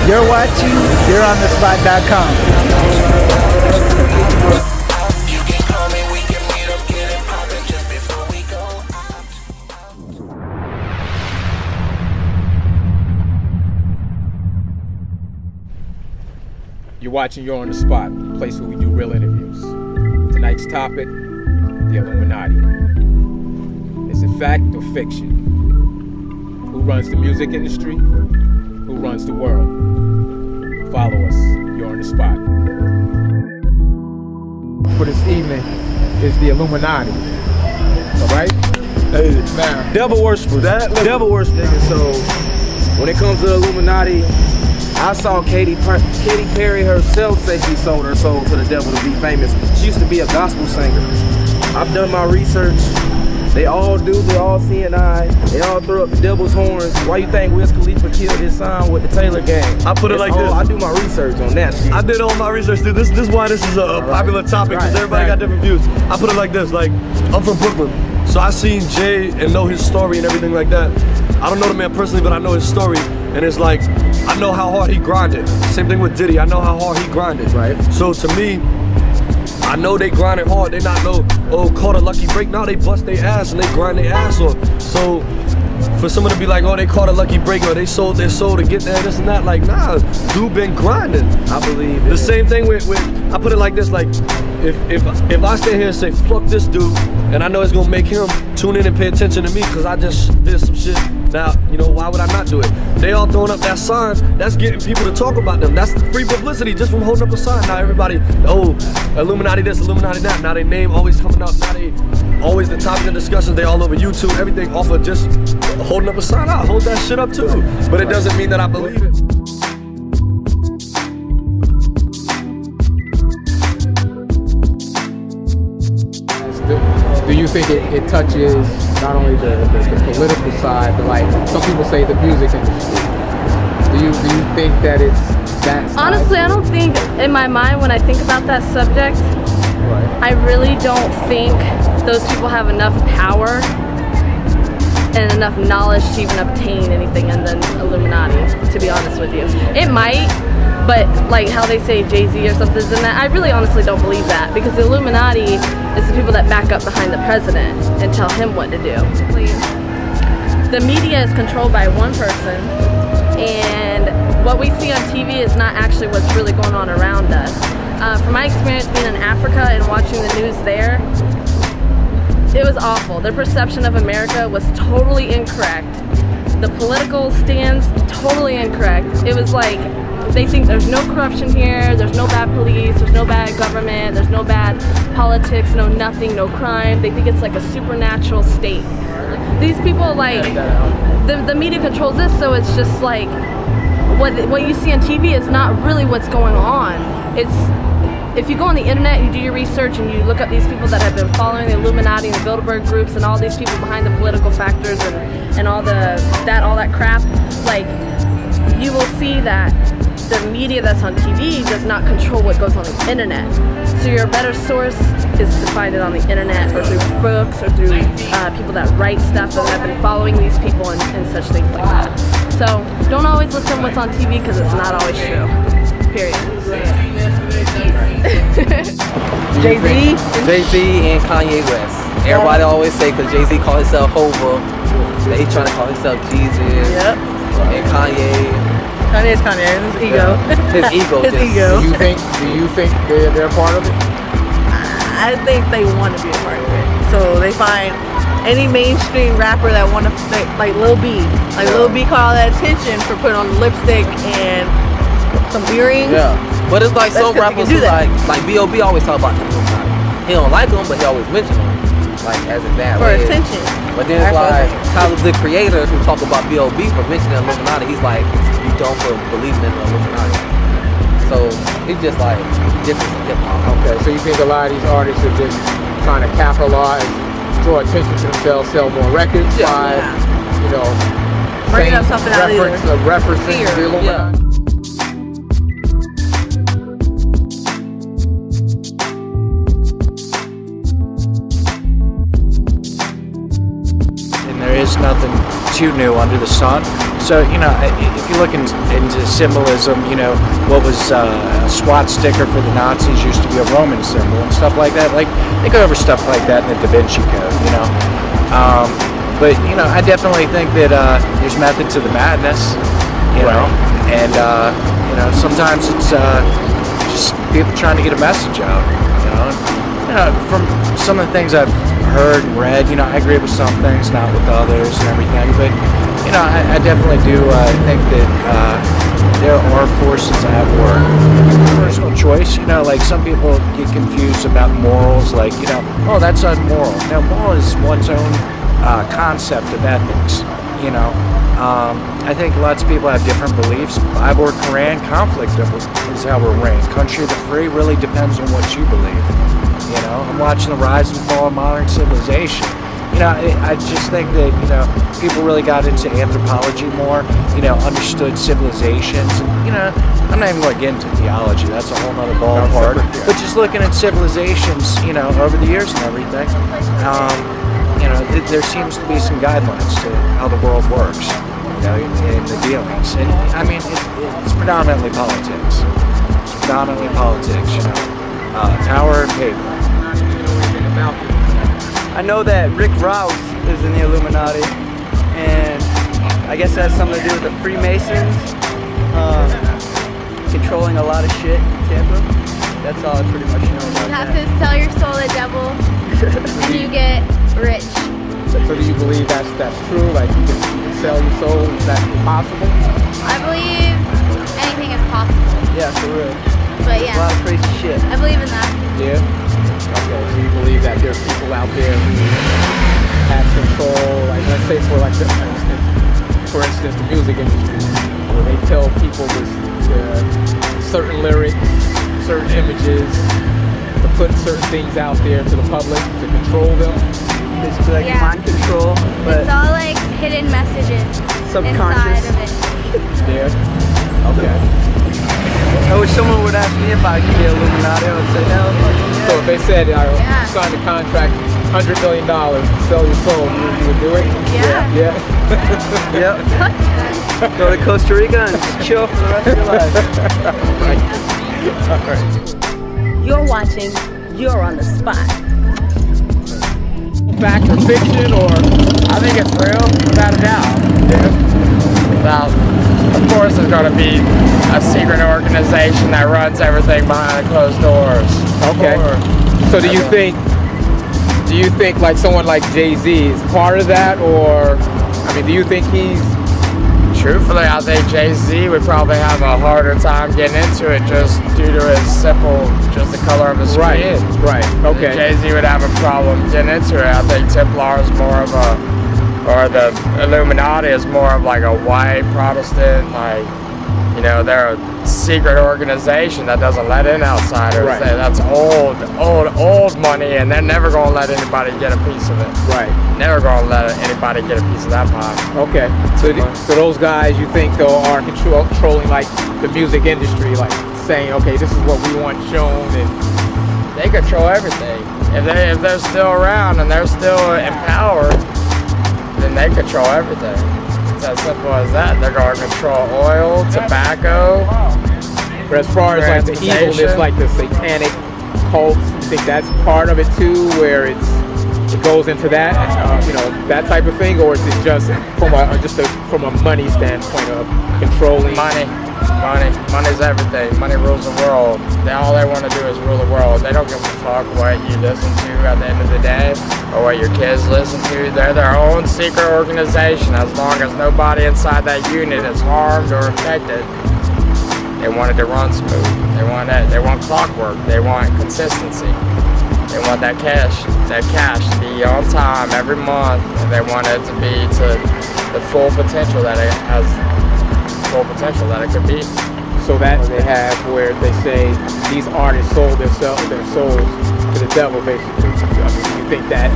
You're watching youronthespot.com. You're watching You're on the Spot, a place where we do real interviews. Tonight's topic, the Illuminati. Is it fact or fiction? Who runs the music industry? Who runs the world? Follow us, You're on the Spot. For this evening is the Illuminati. Alright? Hey, Now, devil worshiper. Devil worshiper. Nigga. So when it comes to the Illuminati, I saw Katy Perry herself say she sold her soul to the devil to be famous. She used to be a gospel singer. I've done my research. They all do. They all see an eye. They all throw up the devil's horns. Why you think Wiz Khalifa killed his son with the Taylor gang? I put it like this. I do my research on that shit. I did all my research, dude. This is why this is a popular topic, because everybody got different views. I put it like this, like, I'm from Brooklyn, so I seen Jay and know his story and everything like that. I don't know the man personally, but I know his story, and it's like, I know how hard he grinded. Same thing with Diddy, I know how hard he grinded. Right. So to me, I know they grinded hard. They not know, oh, caught a lucky break. Now they bust their ass and they grind their ass off. So for someone to be like, oh, they caught a lucky break or they sold their soul to get there, this and that, like, nah, dude been grinding. I believe it. The same thing with I put it like this, like, if I stay here and say, fuck this dude, and I know it's gonna make him tune in and pay attention to me because I just did some shit. Now, you know, why would I not do it? They all throwing up that sign, that's getting people to talk about them. That's free publicity just from holding up a sign. Now everybody, oh, Illuminati this, Illuminati that. Now their name always coming up. Now they always the topic of discussion. They all over YouTube, everything off of just holding up a sign. I'll hold that shit up too. But it doesn't mean that I believe it. do you think it touches not only the political side, but like some people say the music industry? Do you think that it's that side? Honestly, I don't think, in my mind, when I think about that subject, I really don't think those people have enough power and enough knowledge to even obtain anything in the Illuminati, to be honest with you. It might, but like how they say Jay-Z or something in that, I really honestly don't believe that, because the Illuminati is the people that back up behind the president and tell him what to do. The media is controlled by one person, and what we see on TV is not actually what's really going on around us. From my experience being in Africa and watching the news there, it was awful. Their perception of America was totally incorrect. The political stands, totally incorrect. It was like, they think there's no corruption here, there's no bad police, there's no bad government, there's no bad politics, no nothing, no crime. They think it's like a supernatural state. These people, like, the media controls this, so it's just like, what you see on TV is not really what's going on. If you go on the internet and you do your research and you look up these people that have been following the Illuminati and the Bilderberg groups and all these people behind the political factors and all that crap, like, you will see that the media that's on TV does not control what goes on the internet. So your better source is to find it on the internet or through books or through people that write stuff and have been following these people and such things like that. So don't always listen to what's on TV because it's not always true. Period. Jay-Z and Kanye West. Everybody always say, because Jay-Z call himself Hova, that he trying to call himself Jesus. Yep. And Kanye's his ego. His ego. His ego. Do you think they're part of it? I think they want to be a part of it. So they find any mainstream rapper that want to, like Lil B. Like Lil B caught all that attention for putting on lipstick and some earrings. Yeah. But it's like some rappers who like B.O.B. always talk about them. He don't like them, but he always mention them, like as a bad for way. attention. But then it's like Tyler, the creator, who talk about B.O.B. for mentioning Illuminati, he's like, you don't for believing in the Illuminati. So it's just like difference in hip hop. Okay, so you think a lot of these artists are just trying to capitalize, draw attention to themselves, sell more records by, you know, bringing up something out of referencing the Illuminati. And there is nothing too new under the sun. So, you know, if you look into symbolism, you know, what was a SWAT sticker for the Nazis used to be a Roman symbol and stuff like that. Like, they go over stuff like that in the Da Vinci Code, you know. But, you know, I definitely think that there's method to the madness, you know. And, you know, sometimes it's just people trying to get a message out, you know. You know, from some of the things I've heard and read, you know, I agree with some things, not with others and everything. But, you know, I definitely do think that there are forces at work. Personal choice, you know, like some people get confused about morals, like, you know, oh, that's unmoral. Now, moral is one's own concept of ethics, you know. I think lots of people have different beliefs. Bible or Quran, conflict is how we're ranked. Country of the free really depends on what you believe. You know, I'm watching the rise and fall of modern civilization. You know, I just think that, you know, people really got into anthropology more, you know, understood civilizations. And, you know, I'm not even going to get into theology. That's a whole nother ballpark. But just looking at civilizations, you know, over the years and everything, you know, there seems to be some guidelines to how the world works, you know, in the dealings. And, I mean, it's predominantly politics. It's predominantly politics, you know. Power and paper. I know that Rick Rouse is in the Illuminati, and I guess that has something to do with the Freemasons controlling a lot of shit in Tampa. That's all I pretty much know about You have that. to sell your soul to the devil, and you get rich. So do you believe that's true? Like you can sell your soul? Is that possible? I believe anything is possible. Yeah, for real. But A lot yeah, of crazy shit. I believe in that. Yeah. Okay. So you believe that there's people out there who have control? Like let's say for instance, the music industry, where they tell people this certain lyrics, certain images, to put certain things out there to the public to control them. Basically like Yeah. mind control, but It's all like hidden messages subconscious. inside of it. Yeah. Okay. I wish someone would ask me if I could be Illuminati. I would say hell fucking yeah. So if they said Yeah. sign a contract, $100 million to sell your soul, you would do it? Yeah. Yeah. Yep. Go to Costa Rica and just chill for the rest of your life. Right. All right. You're watching, you're on the spot. Fact or fiction, or I think it's real, without a doubt. Without, of course, there's going to be a secret organization that runs everything behind closed doors. okay. So do you think like someone like Jay-Z is part of that, or I mean, do you think he's? Truthfully, I think Jay-Z would probably have a harder time getting into it just due to just the color of his skin. Right. Okay. Jay-Z would have a problem getting into it. I think Templar is more of or the Illuminati is more of like a white Protestant, like, you know, they're a secret organization that doesn't let in outsiders. Right. That's old money, and they're never going to let anybody get a piece of it. Right. Never going to let anybody get a piece of that pie. Okay. So those guys, you think though, are controlling like the music industry, like saying, okay, this is what we want shown, and They control everything. If they're still around and they're still in power, then they control everything. It's as simple as that. They're going to control oil, tobacco. but as far as like the evilness, like the satanic cults, you think that's part of it too, where it goes into that, you know, that type of thing, or is it just from a money standpoint of controlling? Money's everything. Money rules the world. All they want to do is rule the world. They don't give a fuck what you listen to at the end of the day or what your kids listen to. They're their own secret organization. As long as nobody inside that unit is harmed or affected, they want it to run smooth. They want clockwork. They want consistency. They want that cash to be on time every month, and they want it to be to the full potential that it has. Potential that it could be. So that they have where they say these artists sold their souls to the devil, basically. I mean, you think that?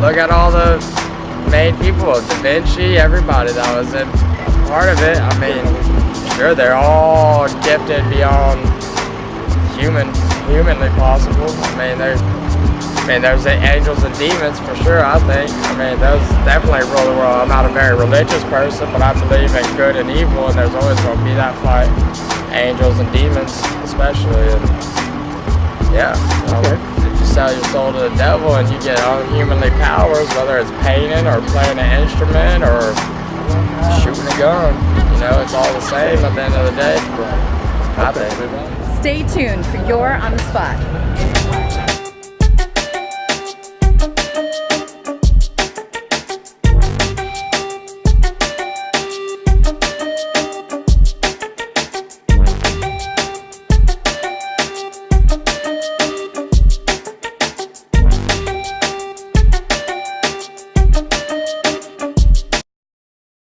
Look at all the main people, Da Vinci, everybody that was in part of it. I mean, sure, they're all gifted beyond humanly possible. I mean, I mean, there's the angels and demons for sure, I think. I mean, those definitely rule the world. I'm not a very religious person, but I believe in good and evil, and there's always going to be that fight. Angels and demons, especially. And yeah, if you sell your soul to the devil and you get unhumanly powers, whether it's painting or playing an instrument or shooting a gun, you know, it's all the same at the end of the day. I think. Stay tuned for You're on the Spot.